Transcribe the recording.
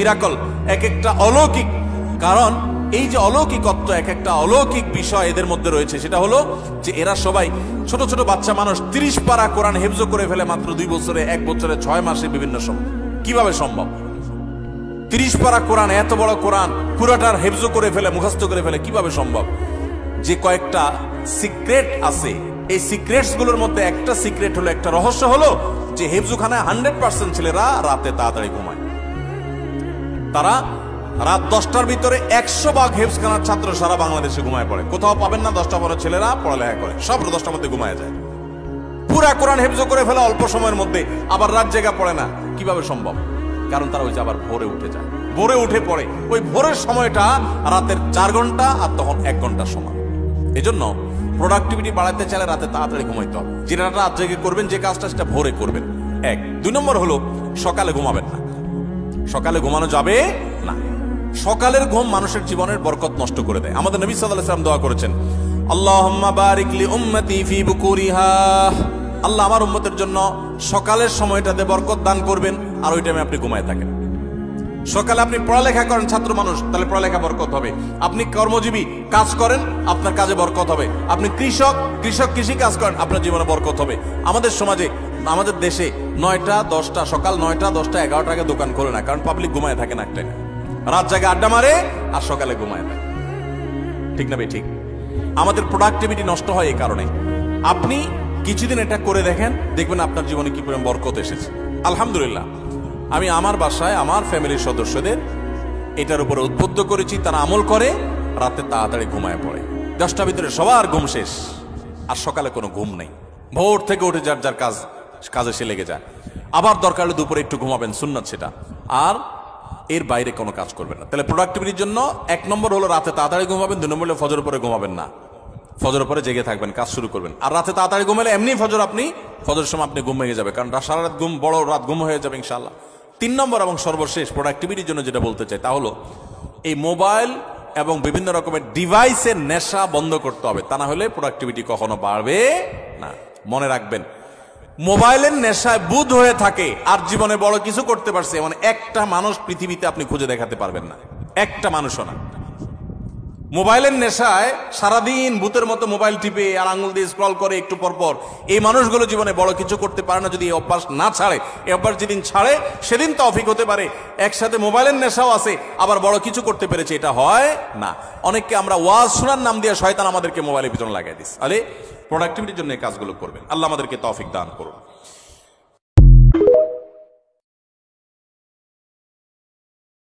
Miracle, এক একটা অলৌকিক। কারণ এই যে অলৌকিকত্ব, এক একটা অলৌকিক বিষয় এদের মধ্যে রয়েছে, সেটা হলো যে এরা সবাই ছোট ছোট বাচ্চা মানুষ 30 পারা কোরআন হেফজ করে ফেলে মাত্র 2 বছরে, 1 বছরে, 6 মাসে, বিভিন্ন সময়। কিভাবে সম্ভব? 30 পারা কোরআন, এত বড় কোরআন পুরাটার হেফজ করে ফেলে, মুখস্থ করে ফেলে, কিভাবে সম্ভব? যে কয়েকটা সিক্রেট আছে, এই সিক্রেটস গুলোর মধ্যে একটা সিক্রেট হলো, একটা রহস্য হলো যে হেফজুখানায় 100% ছেলেরা রাতে তাড়াতাড়ি ঘুমায়। তারা রাত 10টার ভিতরে 100 ভাগ হেফজখানার ছাত্র সারা বাংলাদেশে ঘুমায় পড়ে। কোথাও পাবেন না 10টা পরে ছেলেরা পড়ালেখা করে, সব 10টার মধ্যে ঘুমায় যায়। পুরা কোরআন হেফজ করে ফেলে অল্প সময়ের মধ্যে, আবার রাত জেগা পড়ে না। কিভাবে সম্ভব? কারণ তারা ওই যে আবার ভোরে উঠে যায়, ভোরে উঠে পড়ে। ওই ভোরের সময়টা রাতের 4 ঘন্টা, আর তখন 1 ঘন্টার সময়। এই জন্য প্রোডাক্টিভিটি বাড়াতে চাইলে রাতে তাড়াতাড়ি ঘুমাইতে হবে। যেটা রাত জেগে করবেন, যে কাজটা, সেটা ভোরে করবেন। 1 2 নম্বর হলো সকালে ঘুমাবেন না। সকালে ঘুমানো যাবে না। সকালের ঘুম মানুষের জীবনের বরকত নষ্ট করে দেয়। আমাদের নবী সাল্লাল্লাহু আলাইহি ওয়াসাল্লাম দোয়া করেছেন, আল্লাহুম্মা বারিক লি উম্মতি ফি বুকুরিহা, আল্লাহ আমার উম্মতের জন্য সকালের সময়টাতে বরকত দান করবেন। আর ওই টাইমে আপনি ঘুমায় থাকেন। সকালে আপনি পড়ালেখা করেন, ছাত্র মানুষ, তাহলে পড়ালেখা বরকত হবে। আপনি কর্মজীবী কাজ করেন, আপনার কাজে বরকত হবে। আপনি কৃষক কৃষি কাজ করেন, আপনার জীবনে বরকত হবে। আমাদের সমাজে, আমাদের দেশে 9টা 10টা, সকাল 9টা 10টা 11টা আগে দোকান খোলে না, কারণ পাবলিক ঘুমায় থাকে না। একটা রাত জায়গা আড্ডা মারে আর সকালে ঘুমায় থাকে। ঠিক না ভাই? ঠিক। আমাদের প্রোডাক্টিভিটি নষ্ট হয় এই কারণে। আপনি কিছুদিন এটা করে দেখেন, দেখবেন আপনার জীবনে কি পরিমাণ বরকত এসেছে। আলহামদুলিল্লাহ, আমি আমার বাসায় আমার ফ্যামিলির সদস্যদের এটার উপরে উদ্বুদ্ধ করেছি, তারা আমল করে, রাতে তাড়াতাড়ি ঘুমায় পড়ে। 10টার ভিতরে সবার ঘুম শেষ, আর সকালে কোনো ঘুম নেই। ভোর থেকে উঠে যার যার কাজে সে লেগে যায়। আবার দরকার হলে দুপুরে একটু ঘুমাবেন, সুন্নাত সেটা। আর এর বাইরে কোনো কাজ করবেন না। তাহলে প্রোডাক্টিভিটির জন্য 1 নম্বর হলো রাতে তাড়াতাড়ি ঘুমাবেন। 2 নম্বর হলো ফজর পরে ঘুমাবেন না। ফজর পরে জেগে থাকবেন, কাজ শুরু করবেন। আর রাতে তাড়াতাড়ি ঘুমালে এমনি ফজরের সময় আপনি ঘুম ভেঙে যাবে, কারণ সারা রাত ঘুম, বড় রাত ঘুম হয়ে যাবে ইনশাআল্লাহ। 3 নম্বর এবং সর্বশেষ প্রোডাক্টিভিটির জন্য যেটা বলতে চাই, তা হলো এই মোবাইল এবং বিভিন্ন রকমের ডিভাইসের নেশা বন্ধ করতে হবে। তা না হলে প্রোডাক্টিভিটি কখনো বাড়বে না। মনে রাখবেন, মোবাইলের নেশায় বুধ হয়ে থাকে আর জীবনে বড় কিছু করতে পারছে এমন একটা মানুষ পৃথিবীতে আপনি খুঁজে দেখাতে পারবেন না। একটা মানুষও না। মোবাইলের নেশায় সারাদিন ভূতের মতো মোবাইল টিপে আর আঙুল দিয়ে স্ক্রল করে একটু পরপর, এই মানুষগুলো জীবনে বড় কিছু করতে পারে না যদি এই অভ্যাস না ছাড়ে। এই অভ্যাস যেদিন ছাড়ে সেদিন তৌফিক হতে পারে। একসাথে মোবাইলের নেশাও আছে, আবার বড় কিছু করতে পেরেছে, এটা হয় না। অনেককে আমরা ওয়াজ শোনার নাম দিয়ে শয়তান আমাদেরকে মোবাইলের পিছনে লাগিয়ে দিস। আরে প্রোডাক্টিভিটির জন্য এই কাজগুলো করবেন। আল্লাহ আমাদেরকে তৌফিক দান করুন।